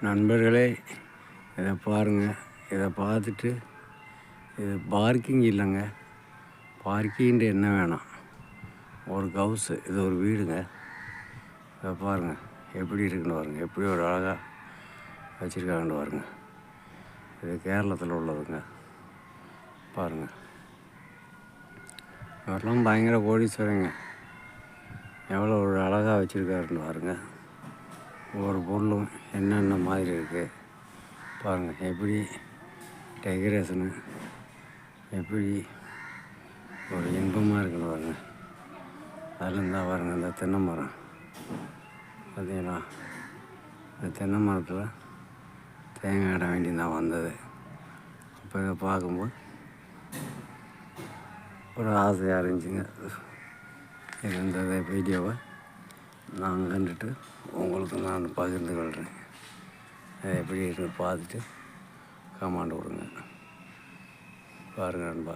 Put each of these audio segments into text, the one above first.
நண்பர்களே, இதை பாருங்கள். இதை பார்த்துட்டு இது பார்க்கிங் இல்லைங்க. பார்க்கிங்ட்டு என்ன வேணாம், ஒரு ஹவுஸு, இது ஒரு வீடுங்க. இதை பாருங்கள் எப்படி இருக்குன்னு பாருங்கள், எப்படி ஒரு அழகாக வச்சுருக்காங்கன்னு பாருங்கள். இது கேரளத்தில் உள்ளதுங்க. பாருங்கள், இவரெல்லாம் பயங்கர கோடீஸ்வரங்க. எவ்வளோ ஒரு அழகாக வச்சுருக்காருன்னு பாருங்கள். ஒவ்வொரு பொருளும் என்னென்ன மாதிரி இருக்குது பாருங்கள். எப்படி டெக்கரேஷனு எப்படி ஒரு இன்பமாக இருக்குன்னு பாருங்கள். அதில் இருந்தால் பாருங்கள், இந்த தென்னை மரம் பார்த்தீங்களா? இந்த தென்னை மரத்தில் தேங்காய் இட வேண்டி நான் வந்தது. அப்போ இதை பார்க்கும்போது ஒரு ஆசையாக இருந்துச்சுங்க. இது இந்த வீடியோவை நான் கண்டுட்டு உங்களுக்கு நான் பகிர்ந்து கொள்கிறேன். அது எப்படி இருக்குன்னு பார்த்துட்டு கமெண்ட் கொடுங்க. பாருங்கள் நண்பா,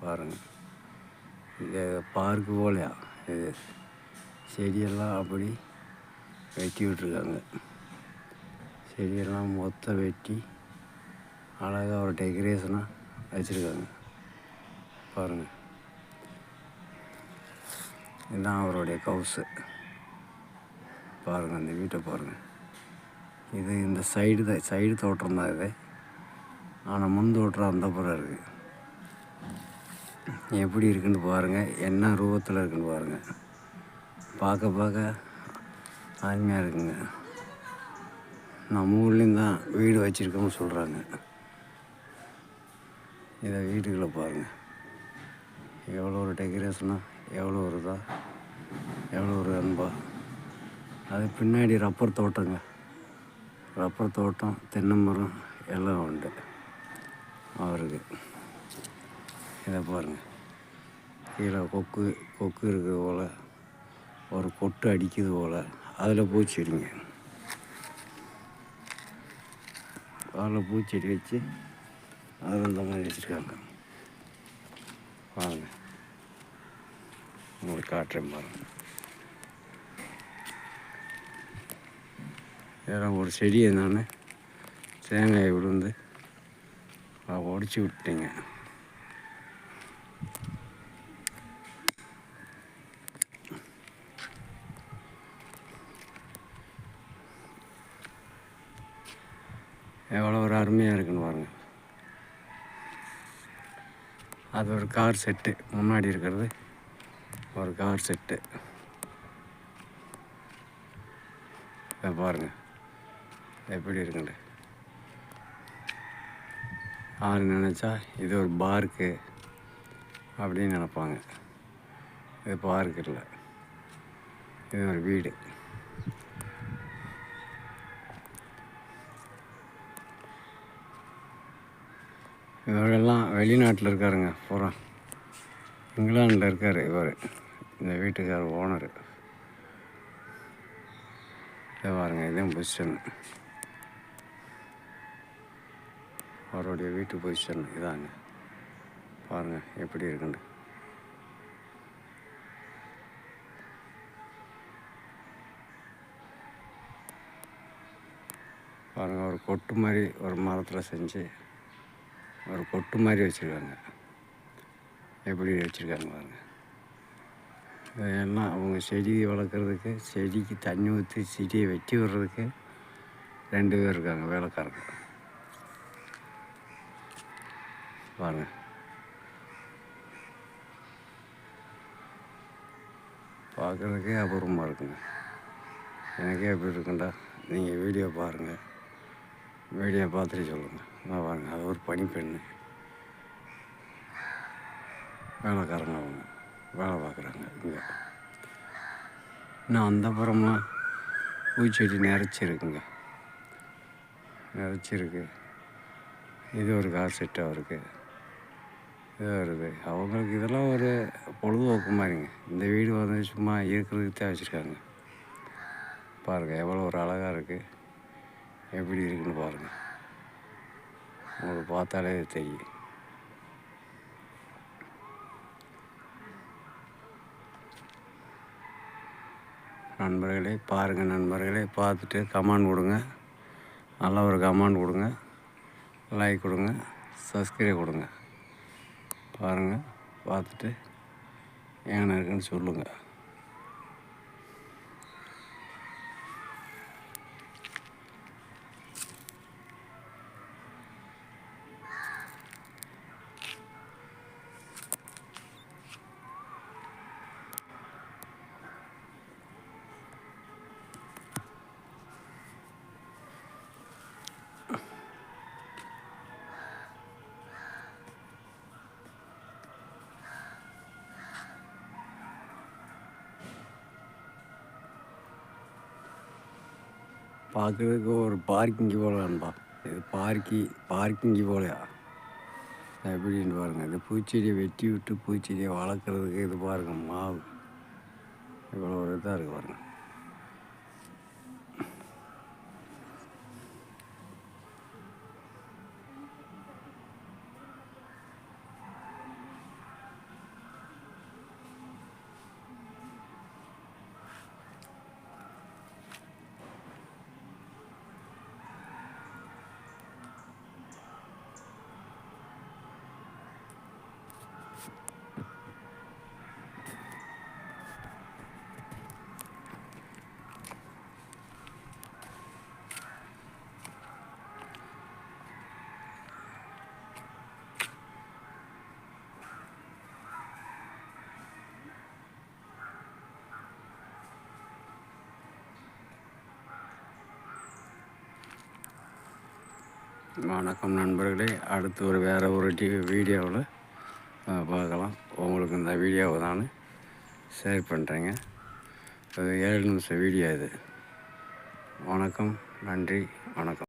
பாருங்கள். இது பார்க்கு போலையா? இது செடியெல்லாம் அப்படி வெட்டி விட்டுருக்காங்க. செடியெல்லாம் மொத்தம் வெட்டி அழகாக ஒரு டெக்கரேஷனாக வச்சுருக்காங்க. பாருங்கள், இதுதான் அவருடைய ஹவுஸு. பாருங்கள், அந்த வீட்டை பாருங்கள். இது இந்த சைடு தோட்டம் தான் இது. ஆனால் முன் தோட்டம் அந்த புறம் இருக்குது. எப்படி இருக்குன்னு பாருங்கள், என்ன ரூபத்தில் இருக்குன்னு பாருங்கள். பார்க்க அருமையாக இருக்குங்க. நம்ம ஊர்லேயும் தான் வீடு வச்சுருக்கோம்னு சொல்கிறாங்க. இதை வீட்டுக்குள்ளே பாருங்கள், எவ்வளோ ஒரு டெக்கரேஷனாக, எவ்வளோ ஒரு இதாக, எவ்வளோ ஒரு அன்பா. அது பின்னாடி ரப்பர் தோட்டங்க. ரப்பர் தோட்டம், தென்னை மரம் எல்லாம் உண்டு அவருக்கு. இதை பாருங்கள், கீழே கொக்கு இருக்குது போல், ஒரு கொட்டு அடிக்குது போல், அதில் பூச்செடிங்க. அதில் பூச்செடி வச்சு அதில் இந்த மாதிரி வச்சுருக்காங்க. பாருங்கள், உங்களுக்கு காட்டுறேன் பாருங்கள். இதெல்லாம் ஒரு செடியை நான் தேங்காயை விழுந்து அதை உடச்சி விட்டேங்க. எவ்வளோ ஒரு அருமையாக இருக்குன்னு பாருங்கள். அது ஒரு கார் செட்டு, முன்னாடி இருக்கிறது ஒரு கார் செட்டு. இதை பாருங்கள் எப்படி இருக்குண்டு. யார் நினச்சா இது ஒரு பார்க்கு அப்படின்னு நினப்பாங்க. இது பார்க்கு இல்லை, இது ஒரு வீடு. இவரெல்லாம் வெளிநாட்டில் இருக்காருங்க. பூரா இங்கிலாண்டில் இருக்கார் இவர், இந்த வீட்டுக்கார் ஓனர். இதை பாருங்கள், இதுதான் பொசிஷன், அவருடைய வீட்டு பொசிஷன் இதாங்க. பாருங்கள் எப்படி இருக்குண்டு. பாருங்கள், ஒரு கொட்டு மாதிரி ஒரு மரத்தில் செஞ்சு ஒரு கொட்டு மாதிரி வச்சுருக்காங்க. எப்படி வச்சுருக்காங்க பாருங்கள். இதெல்லாம் அவங்க செடி வளர்க்குறதுக்கு, செடிக்கு தண்ணி ஊற்றி செடியை வெட்டி விடுறதுக்கு 2 பேர் இருக்காங்க, வேலைக்காரங்க. பாருங்கள், பார்க்குறதுக்கே அபூர்வமாக இருக்குங்க. எனக்கே எப்படி இருக்குண்டா. நீங்கள் வீடியோ பாருங்கள், வீடியோ பார்த்துட்டு சொல்லுங்கள். நான் பாருங்கள், அது ஒரு பனிப்பெண்ணு, வேலைக்காரங்க, அவங்க வேலை பார்க்குறாங்க இங்கே. இன்னும் அந்த புறமாக பூச்செடி நிறைச்சிருக்குங்க, நிறைச்சிருக்கு. இது ஒரு கார் செட்டு அவருக்கு. இது வருது அவங்களுக்கு. இதெல்லாம் ஒரு பொழுதுபோக்கு மாதிரிங்க. இந்த வீடு வந்து சும்மா இருக்கிறதுக்கு தான் வச்சுருக்காங்க. பாருங்கள் எவ்வளோ ஒரு அழகாக இருக்குது, எப்படி இருக்குன்னு பாருங்கள். உங்களுக்கு பார்த்தாலே தெரியும். நண்பர்களே பாருங்கள், நண்பர்களே பார்த்துட்டு கமெண்ட் கொடுங்க. நல்லா ஒரு கமெண்ட் கொடுங்க, லைக் கொடுங்க, சப்ஸ்கிரைப் கொடுங்க. பாருங்கள், பார்த்துட்டு ஏன் இருக்குன்னு சொல்லுங்கள். பார்க்குறதுக்கு ஒரு பார்க்கிங்கு போல நண்பா. இது பார்க்கிங்கு போலையா எப்படின்னு பாருங்கள். இந்த பூச்செடியை வெட்டி விட்டு பூச்செடியை வளர்க்குறதுக்கு இது பாருங்கள், மாவு இவ்வளோ ஒரு இதாக இருக்குது பாருங்கள். வணக்கம் நண்பர்களே. அடுத்து வேறு ஒரு வீடியோவில் பார்க்கலாம். உங்களுக்கு இந்த வீடியோவை நான் ஷேர் பண்ணுறேங்க. அது 7 நிமிஷம் வீடியோ இது. வணக்கம், நன்றி, வணக்கம்.